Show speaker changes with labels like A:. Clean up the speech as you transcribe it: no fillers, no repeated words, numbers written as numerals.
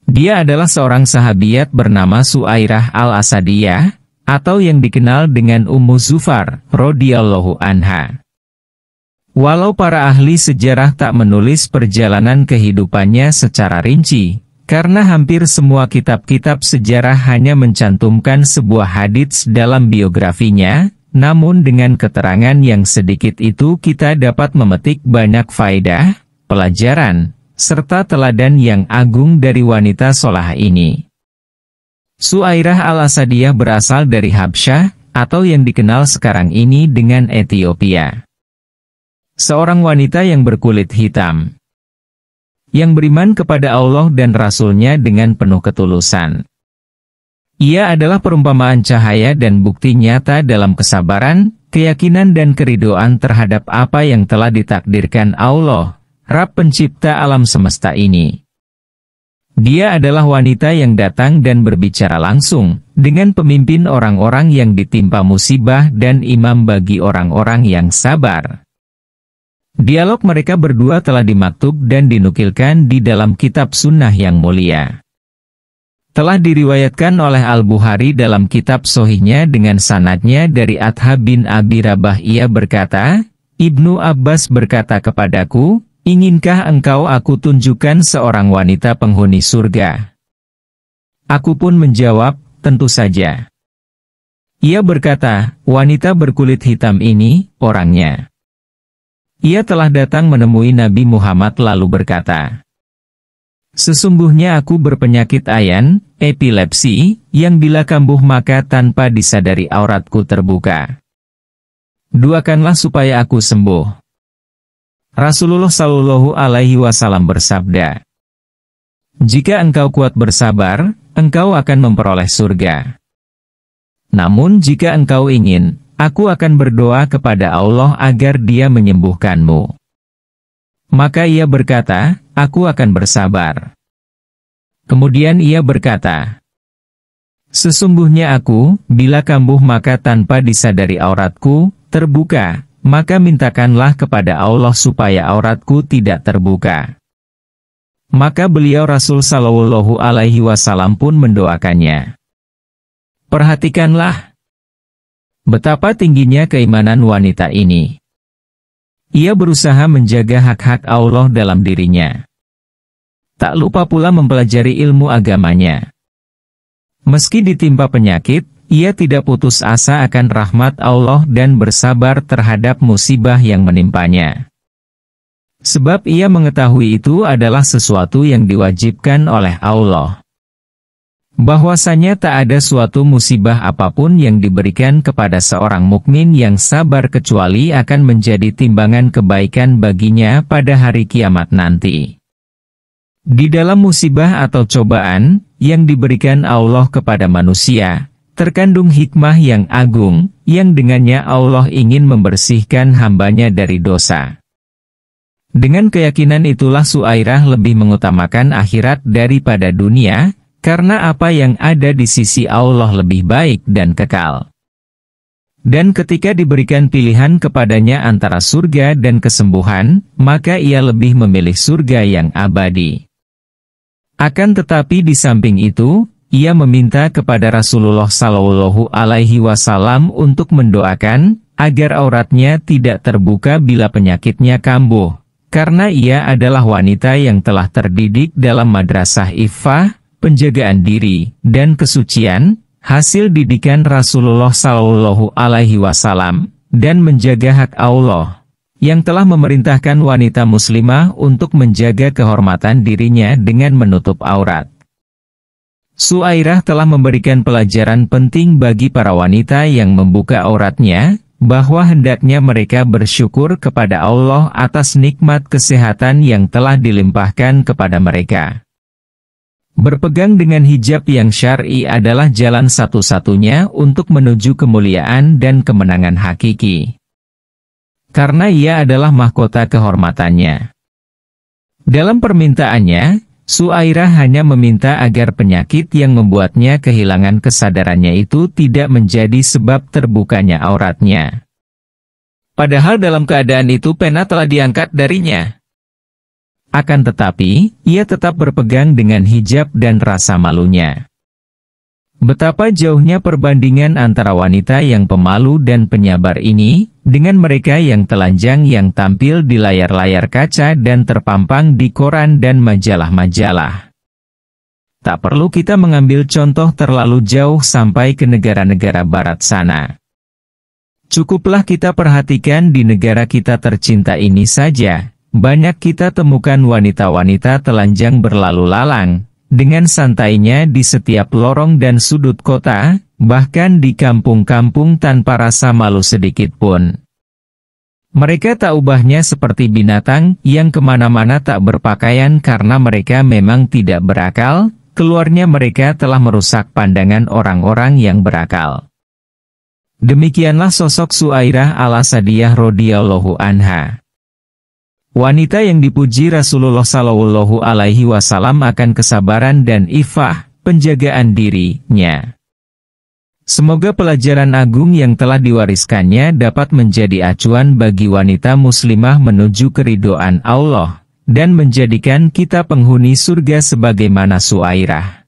A: Dia adalah seorang sahabiat bernama Suairah al-Asadiyah, atau yang dikenal dengan Ummu Zufar, radhiyallahu anha. Walau para ahli sejarah tak menulis perjalanan kehidupannya secara rinci, karena hampir semua kitab-kitab sejarah hanya mencantumkan sebuah hadits dalam biografinya, namun dengan keterangan yang sedikit itu kita dapat memetik banyak faedah, pelajaran, serta teladan yang agung dari wanita soleh ini. Suairah al-Asadiyah berasal dari Habsyah, atau yang dikenal sekarang ini dengan Ethiopia. Seorang wanita yang berkulit hitam, yang beriman kepada Allah dan Rasul-Nya dengan penuh ketulusan. Ia adalah perumpamaan cahaya dan bukti nyata dalam kesabaran, keyakinan dan keridoan terhadap apa yang telah ditakdirkan Allah, Rabb pencipta alam semesta ini. Dia adalah wanita yang datang dan berbicara langsung, dengan pemimpin orang-orang yang ditimpa musibah dan imam bagi orang-orang yang sabar. Dialog mereka berdua telah dimaktub dan dinukilkan di dalam kitab sunnah yang mulia. Telah diriwayatkan oleh Al-Bukhari dalam kitab Sohihnya dengan sanadnya dari Atha bin Abi Rabah. Ia berkata, Ibnu Abbas berkata kepadaku, inginkah engkau aku tunjukkan seorang wanita penghuni surga? Aku pun menjawab, tentu saja. Ia berkata, wanita berkulit hitam ini, orangnya. Ia telah datang menemui Nabi Muhammad lalu berkata, sesungguhnya aku berpenyakit ayan, epilepsi, yang bila kambuh maka tanpa disadari auratku terbuka. Doakanlah supaya aku sembuh. Rasulullah Shallallahu Alaihi Wasallam bersabda, jika engkau kuat bersabar, engkau akan memperoleh surga. Namun jika engkau ingin, aku akan berdoa kepada Allah agar Dia menyembuhkanmu. Maka ia berkata, aku akan bersabar. Kemudian ia berkata, sesungguhnya aku, bila kambuh maka tanpa disadari auratku terbuka, maka mintakanlah kepada Allah supaya auratku tidak terbuka. Maka beliau Rasul Shallallahu Alaihi Wasallam pun mendoakannya. Perhatikanlah betapa tingginya keimanan wanita ini. Ia berusaha menjaga hak-hak Allah dalam dirinya. Tak lupa pula mempelajari ilmu agamanya. Meski ditimpa penyakit, ia tidak putus asa akan rahmat Allah dan bersabar terhadap musibah yang menimpanya. Sebab ia mengetahui itu adalah sesuatu yang diwajibkan oleh Allah. Bahwasanya tak ada suatu musibah apapun yang diberikan kepada seorang mukmin yang sabar kecuali akan menjadi timbangan kebaikan baginya pada hari kiamat nanti. Di dalam musibah atau cobaan yang diberikan Allah kepada manusia, terkandung hikmah yang agung, yang dengannya Allah ingin membersihkan hambanya dari dosa. Dengan keyakinan itulah Suairah lebih mengutamakan akhirat daripada dunia, karena apa yang ada di sisi Allah lebih baik dan kekal. Dan ketika diberikan pilihan kepadanya antara surga dan kesembuhan, maka ia lebih memilih surga yang abadi. Akan tetapi di samping itu, ia meminta kepada Rasulullah Shallallahu Alaihi Wasallam untuk mendoakan, agar auratnya tidak terbuka bila penyakitnya kambuh, karena ia adalah wanita yang telah terdidik dalam madrasah iffah, penjagaan diri, dan kesucian, hasil didikan Rasulullah Shallallahu Alaihi Wasallam, dan menjaga hak Allah, yang telah memerintahkan wanita muslimah untuk menjaga kehormatan dirinya dengan menutup aurat. Suairah telah memberikan pelajaran penting bagi para wanita yang membuka auratnya, bahwa hendaknya mereka bersyukur kepada Allah atas nikmat kesehatan yang telah dilimpahkan kepada mereka. Berpegang dengan hijab yang syar'i adalah jalan satu-satunya untuk menuju kemuliaan dan kemenangan hakiki. Karena ia adalah mahkota kehormatannya. Dalam permintaannya, Suairah hanya meminta agar penyakit yang membuatnya kehilangan kesadarannya itu tidak menjadi sebab terbukanya auratnya. Padahal dalam keadaan itu pena telah diangkat darinya. Akan tetapi, ia tetap berpegang dengan hijab dan rasa malunya. Betapa jauhnya perbandingan antara wanita yang pemalu dan penyabar ini, dengan mereka yang telanjang yang tampil di layar-layar kaca dan terpampang di koran dan majalah-majalah. Tak perlu kita mengambil contoh terlalu jauh sampai ke negara-negara barat sana. Cukuplah kita perhatikan di negara kita tercinta ini saja, banyak kita temukan wanita-wanita telanjang berlalu lalang, dengan santainya di setiap lorong dan sudut kota, bahkan di kampung-kampung tanpa rasa malu sedikit pun. Mereka tak ubahnya seperti binatang yang kemana-mana tak berpakaian karena mereka memang tidak berakal, keluarnya mereka telah merusak pandangan orang-orang yang berakal. Demikianlah sosok Suairah al-Asadiyah radhiyallahu anha. Wanita yang dipuji Rasulullah Shallallahu Alaihi Wasallam akan kesabaran dan iffah, penjagaan dirinya. Semoga pelajaran agung yang telah diwariskannya dapat menjadi acuan bagi wanita muslimah menuju keridhaan Allah, dan menjadikan kita penghuni surga sebagaimana Suairah.